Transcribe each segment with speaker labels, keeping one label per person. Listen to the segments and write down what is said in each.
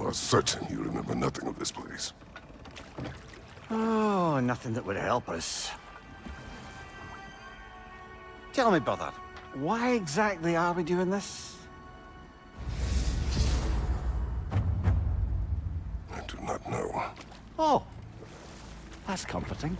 Speaker 1: are certain you remember nothing of this place.
Speaker 2: Oh, nothing that would help us. Tell me, brother, why exactly are we doing this?
Speaker 1: I do not know.
Speaker 2: Oh, that's comforting.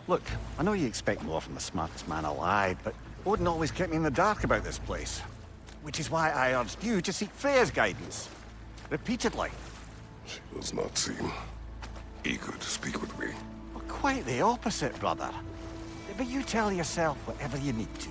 Speaker 2: Look, I know you expect more from the smartest man alive, but Odin always kept me in the dark about this place. Which is why I urged you to seek Freya's guidance. Repeatedly.
Speaker 1: She does not seem eager to speak with me.
Speaker 2: Well, quite the opposite, brother. But you tell yourself whatever you need to.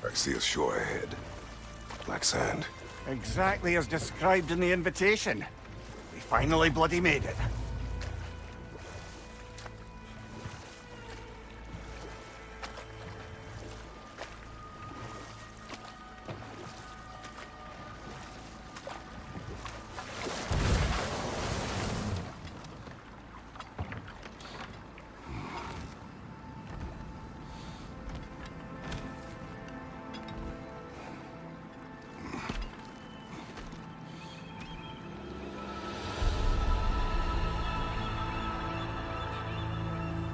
Speaker 1: I see a shore ahead. Black sand.
Speaker 2: Exactly as described in the invitation. We finally bloody made it.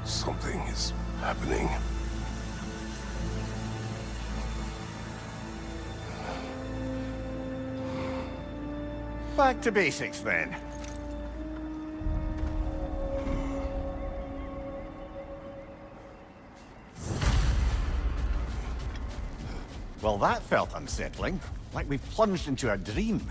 Speaker 1: Something is happening.
Speaker 2: Back to basics, then. Well, that felt unsettling. Like we plunged into a dream.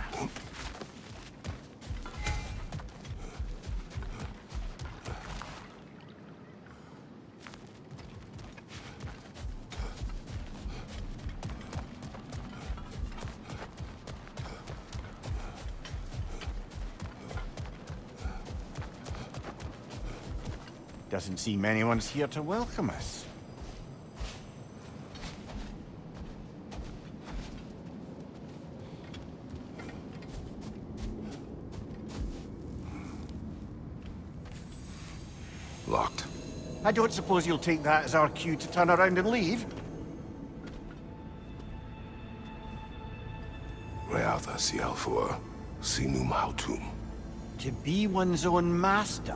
Speaker 2: Doesn't seem anyone's here to welcome us.
Speaker 1: Locked.
Speaker 2: I don't suppose you'll take that as our cue to turn around and leave?
Speaker 1: THYSELF, Sinum Hautum.
Speaker 2: To be one's own master.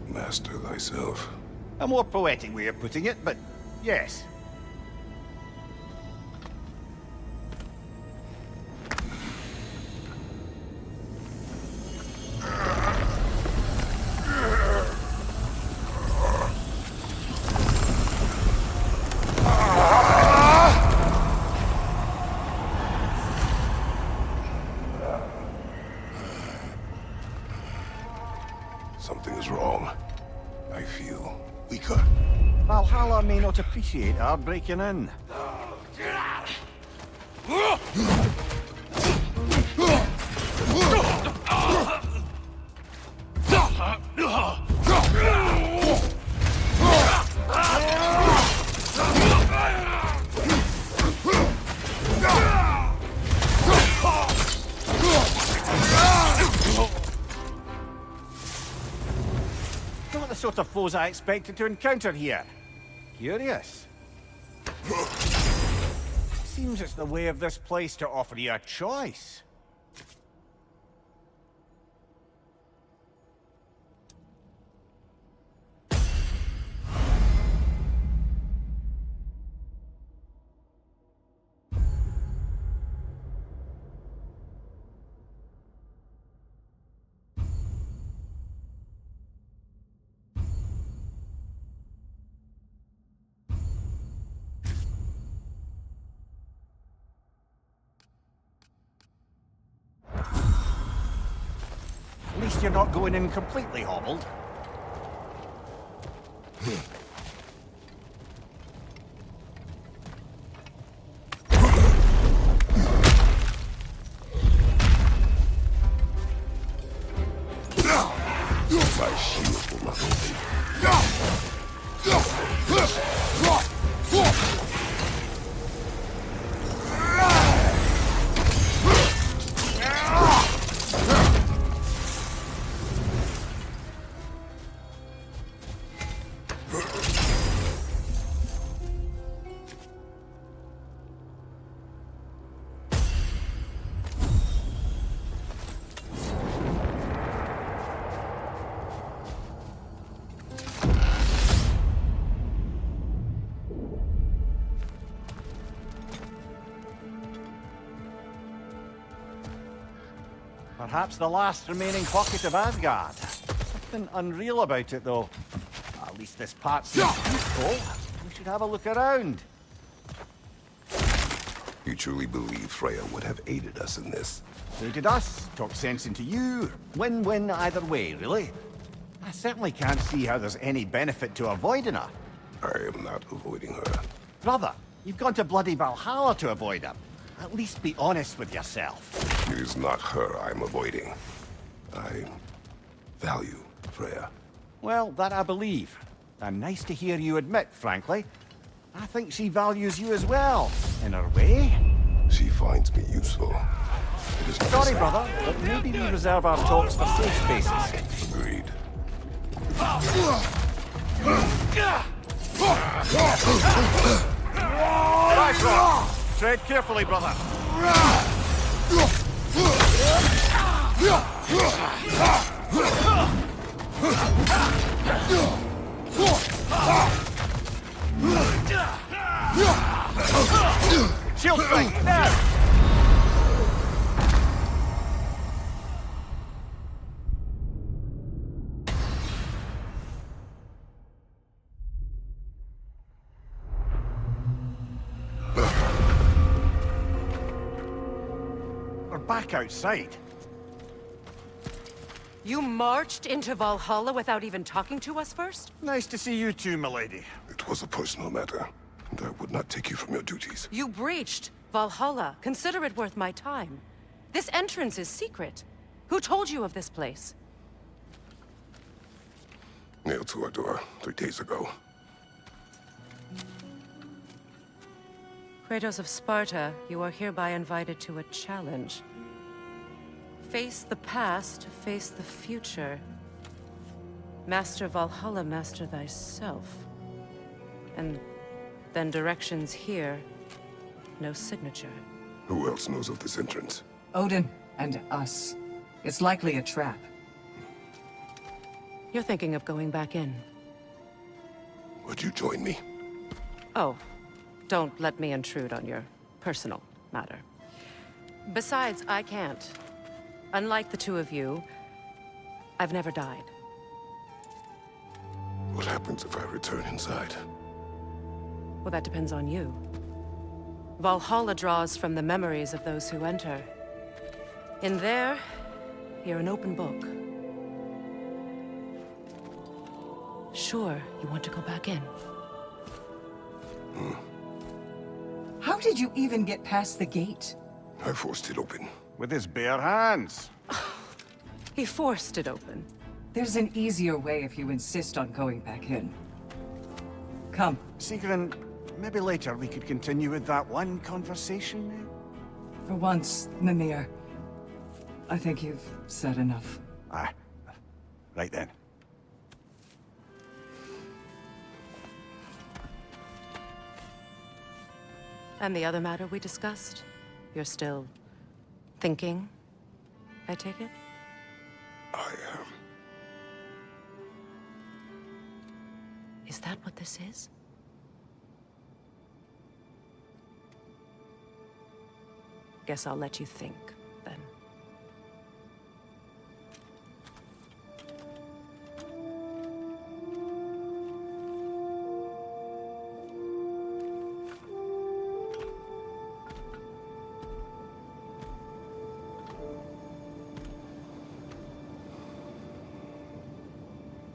Speaker 1: Master thyself.
Speaker 2: A more poetic way of putting it, but yes.
Speaker 1: Something is wrong. I feel weaker.
Speaker 2: Valhalla may not appreciate our breaking in. Not the sort of foes I expected to encounter here. Curious. Seems it's the way of this place to offer you a choice. At least you're not going in completely hobbled.
Speaker 1: My shield will not open.
Speaker 2: Perhaps the last remaining pocket of Asgard. Something unreal about it, though. At least this part seems peaceful. We should have a look around.
Speaker 1: You truly believe Freya would have aided us in this?
Speaker 2: Aided us, talked sense into you. Win-win either way, really. I certainly can't see how there's any benefit to avoiding her.
Speaker 1: I am not avoiding her.
Speaker 2: Brother, you've gone to bloody Valhalla to avoid her. At least be honest with yourself.
Speaker 1: It is not her I'm avoiding. I value Freya.
Speaker 2: Well, that I believe. And nice to hear you admit, frankly. I think she values you as well, in her way.
Speaker 1: She finds me useful. It is
Speaker 2: Sorry, brother, but maybe we reserve our talks for safe spaces.
Speaker 1: Agreed.
Speaker 2: Right, Rock. Tread carefully, brother. Shield strike, now! We're back outside.
Speaker 3: You marched into Valhalla without even talking to us first?
Speaker 2: Nice to see you too, milady.
Speaker 1: It was a personal matter, and I would not take you from your duties.
Speaker 3: You breached Valhalla. Consider it worth my time. This entrance is secret. Who told you of this place?
Speaker 1: Nailed to our door 3 days ago.
Speaker 3: Kratos of Sparta, you are hereby invited to a challenge. Face the past, face the future. Master Valhalla, master thyself. And then directions here, no signature.
Speaker 1: Who else knows of this entrance?
Speaker 4: Odin and us. It's likely a trap.
Speaker 3: You're thinking of going back in.
Speaker 1: Would you join me?
Speaker 3: Oh, don't let me intrude on your personal matter. Besides, I can't. Unlike the two of you, I've never died.
Speaker 1: What happens if I return inside?
Speaker 3: Well, that depends on you. Valhalla draws from the memories of those who enter. In there, you're an open book. Sure, you want to go back in.
Speaker 4: How did you even get past the gate?
Speaker 1: I forced it open.
Speaker 2: With his bare hands.
Speaker 3: He forced it open.
Speaker 4: There's an easier way if you insist on going back in. Come.
Speaker 2: Sigrun, maybe later we could continue with that one conversation.
Speaker 4: For once, Mimir. I think you've said enough.
Speaker 2: Aye. Right then.
Speaker 3: And the other matter we discussed? You're still thinking, I take it?
Speaker 1: I am.
Speaker 3: Is that what this is? Guess I'll let you think, then.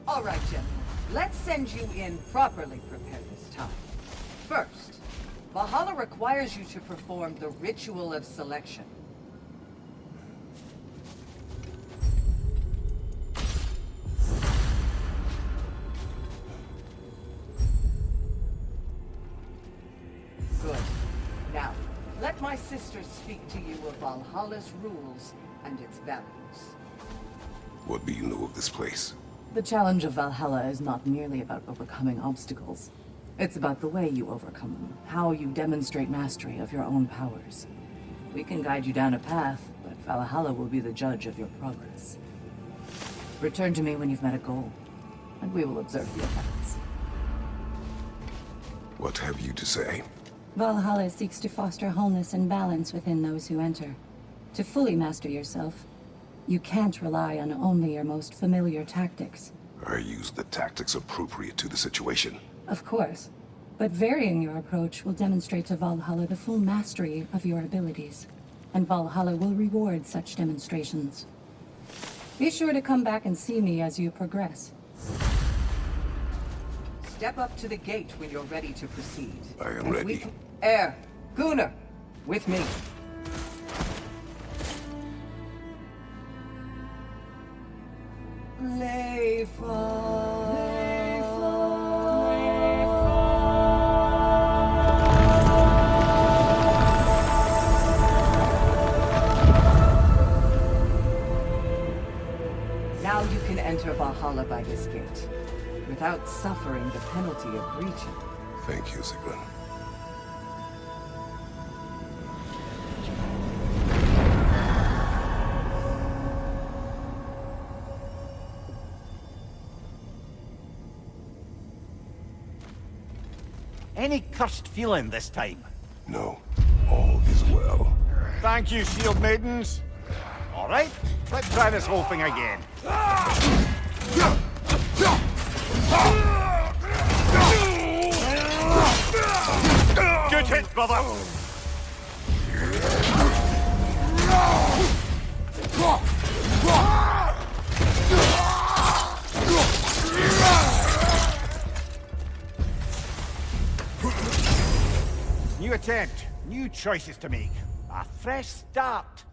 Speaker 4: All right, gentlemen. Let's send you in properly prepared this time. First, Valhalla requires you to perform the ritual of selection. Good. Now, let my sisters speak to you of Valhalla's rules and its values.
Speaker 1: What do you know of this place?
Speaker 5: The challenge of Valhalla is not merely about overcoming obstacles. It's about the way you overcome them, how you demonstrate mastery of your own powers. We can guide you down a path, but Valhalla will be the judge of your progress. Return to me when you've met a goal, and we will observe the effects.
Speaker 1: What have you to say?
Speaker 6: Valhalla seeks to foster wholeness and balance within those who enter. To fully master yourself,
Speaker 5: You can't rely on only your most familiar tactics.
Speaker 1: I use the tactics appropriate to the situation.
Speaker 5: Of course. But varying your approach will demonstrate to Valhalla the full mastery of your abilities. And Valhalla will reward such demonstrations. Be sure to come back and see me as you progress.
Speaker 4: Step up to the gate when you're ready to proceed.
Speaker 1: I am
Speaker 4: And
Speaker 1: ready.
Speaker 4: Air, Gunnar, with me. Now you can enter Valhalla by this gate, without suffering the penalty of breaching.
Speaker 1: Thank you, Sigrun.
Speaker 2: Any cursed feeling this time?
Speaker 1: No, all is well.
Speaker 2: Thank you, shield maidens. All right, let's try this whole thing again. Good hit, brother. New attempt, new choices to make. A fresh start.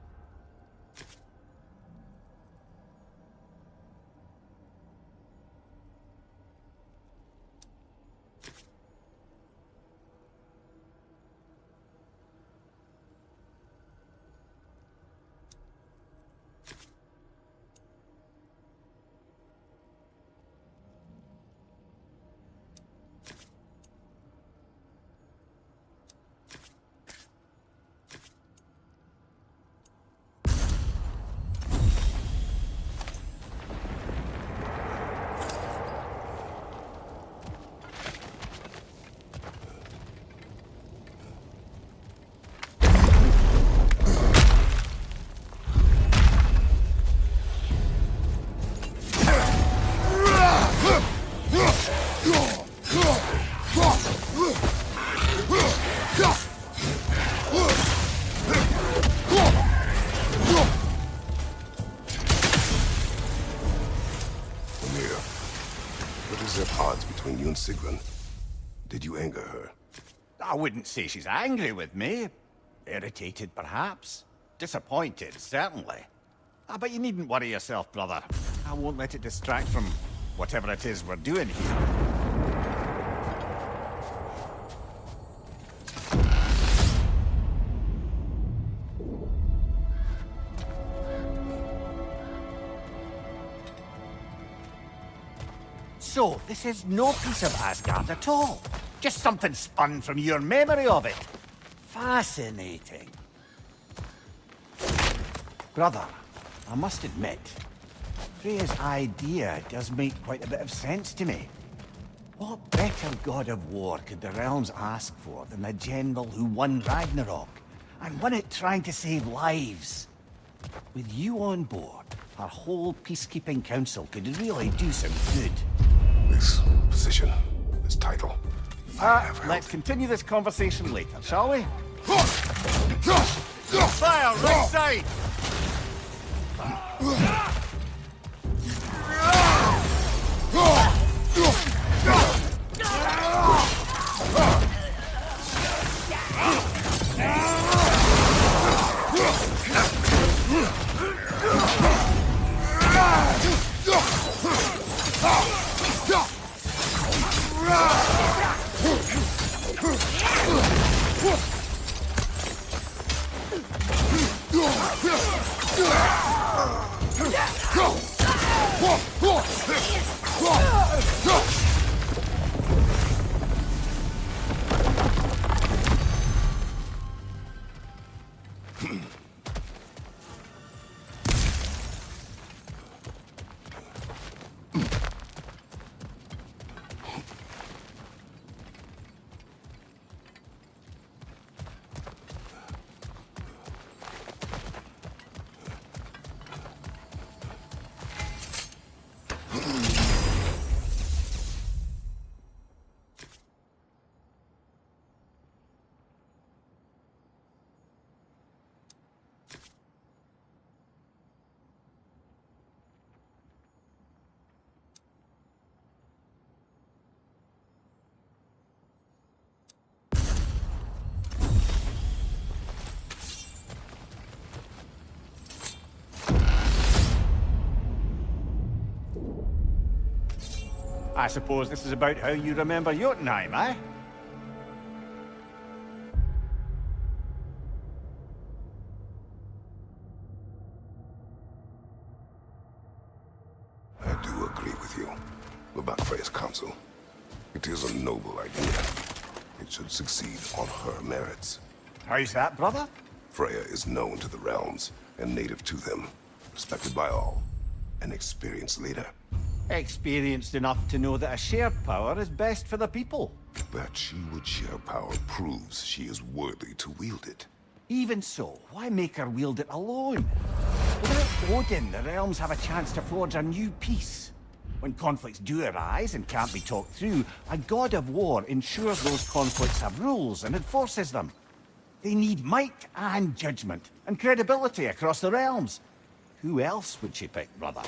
Speaker 1: And Sigrun. Did you anger her?
Speaker 2: I wouldn't say she's angry with me. Irritated, perhaps. Disappointed, certainly. But you needn't worry yourself, brother. I won't let it distract from whatever it is we're doing here. So, this is no piece of Asgard at all. Just something spun from your memory of it. Fascinating. Brother, I must admit, Freya's idea does make quite a bit of sense to me. What better god of war could the realms ask for than the general who won Ragnarok, and won it trying to save lives? With you on board, our whole peacekeeping council could really do some good.
Speaker 1: This position, this title.
Speaker 2: Let's continue this conversation later, shall we? Fire, right side! I suppose this is about how you remember Jotunheim, eh?
Speaker 1: I do agree with you about Freya's council. It is a noble idea. It should succeed on her merits.
Speaker 2: How's that, brother?
Speaker 1: Freya is known to the realms and native to them, respected by all, an experienced leader.
Speaker 2: Experienced enough to know that a shared power is best for the people.
Speaker 1: That she would share power proves she is worthy to wield it.
Speaker 2: Even so, why make her wield it alone? Without Odin, the realms have a chance to forge a new peace. When conflicts do arise and can't be talked through, a god of war ensures those conflicts have rules and enforces them. They need might and judgment, and credibility across the realms. Who else would she pick, brother?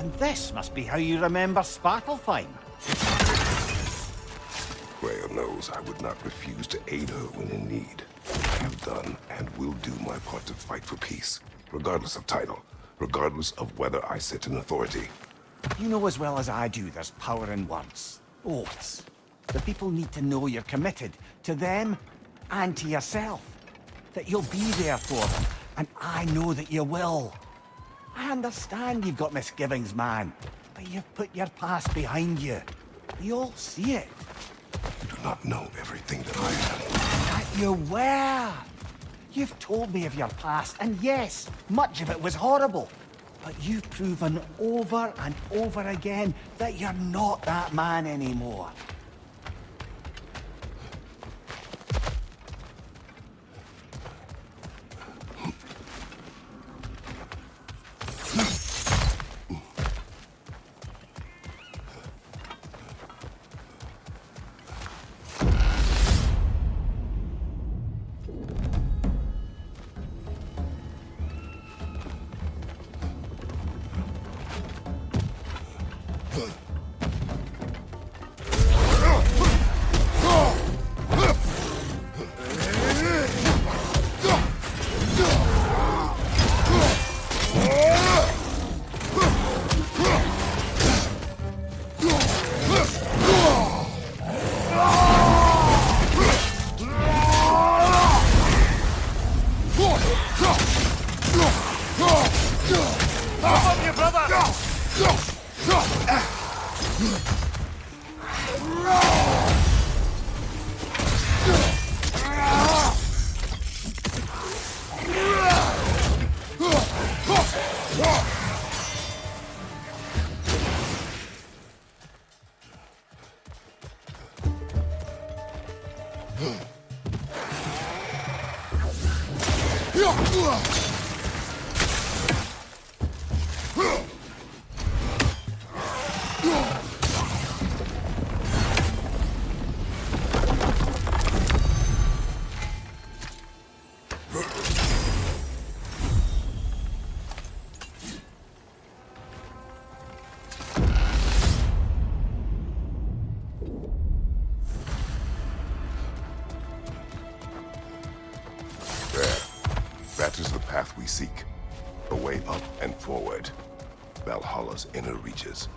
Speaker 2: And this must be how you remember Svartalfheim.
Speaker 1: Freya knows I would not refuse to aid her when in need. I have done and will do my part to fight for peace, regardless of title, regardless of whether I sit in authority.
Speaker 2: You know as well as I do there's power in words. Oaths. The people need to know you're committed to them and to yourself. That you'll be there for them, and I know that you will. I understand you've got misgivings, man, but you've put your past behind you. We all see it.
Speaker 1: You do not know everything that I am.
Speaker 2: That you were. You've told me of your past, and yes, much of it was horrible. But you've proven over and over again that you're not that man anymore.
Speaker 1: seek. A way up and forward. Valhalla's inner reaches.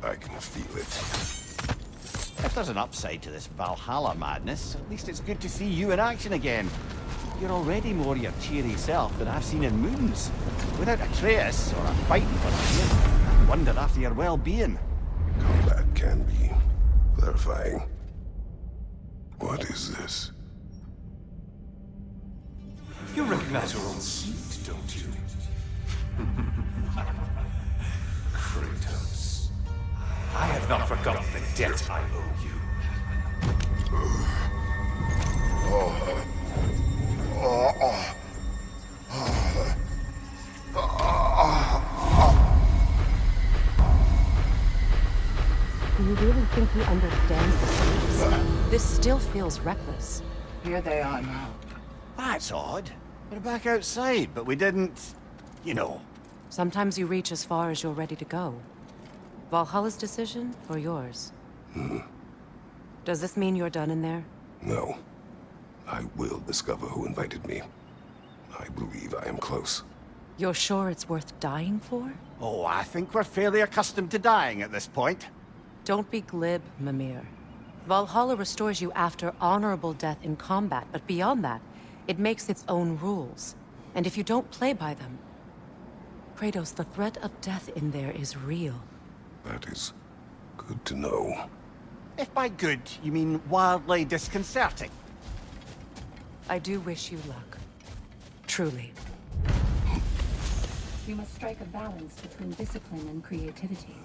Speaker 1: I can feel it.
Speaker 2: If there's an upside to this Valhalla madness, at least it's good to see you in action again. You're already more your cheery self than I've seen in moons. Without a trace or a fighting for you, I wonder after your well-being.
Speaker 1: Combat can be clarifying. What is this?
Speaker 6: You recognize your own seat, don't you? Kratos. I have not forgotten the debt I owe you.
Speaker 3: Do you really think he understands the stakes? This still feels reckless.
Speaker 4: Here they are now.
Speaker 2: That's odd. We're back outside, but we didn't... you know.
Speaker 3: Sometimes you reach as far as you're ready to go. Valhalla's decision, or yours? Does this mean you're done in there?
Speaker 1: No. I will discover who invited me. I believe I am close.
Speaker 3: You're sure it's worth dying for?
Speaker 2: Oh, I think we're fairly accustomed to dying at this point.
Speaker 3: Don't be glib, Mimir. Valhalla restores you after honorable death in combat, but beyond that, it makes its own rules. And if you don't play by them... Kratos, the threat of death in there is real.
Speaker 1: That is good to know.
Speaker 2: If by good, you mean wildly disconcerting.
Speaker 3: I do wish you luck. Truly.
Speaker 5: You must strike a balance between discipline and creativity.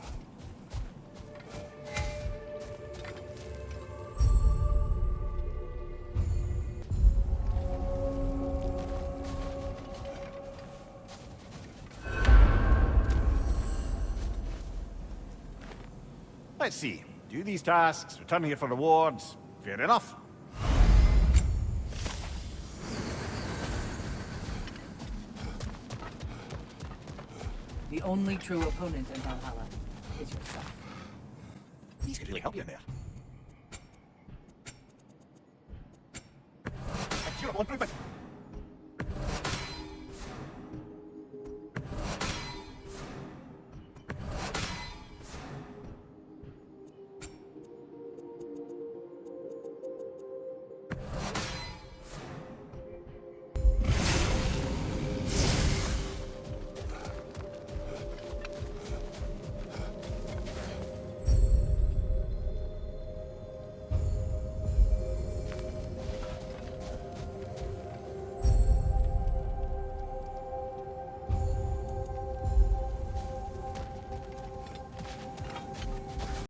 Speaker 2: Let's see. Do these tasks, return here for rewards. Fair enough.
Speaker 4: The only true opponent in Valhalla is yourself.
Speaker 2: These could really help you in there. A durable improvement.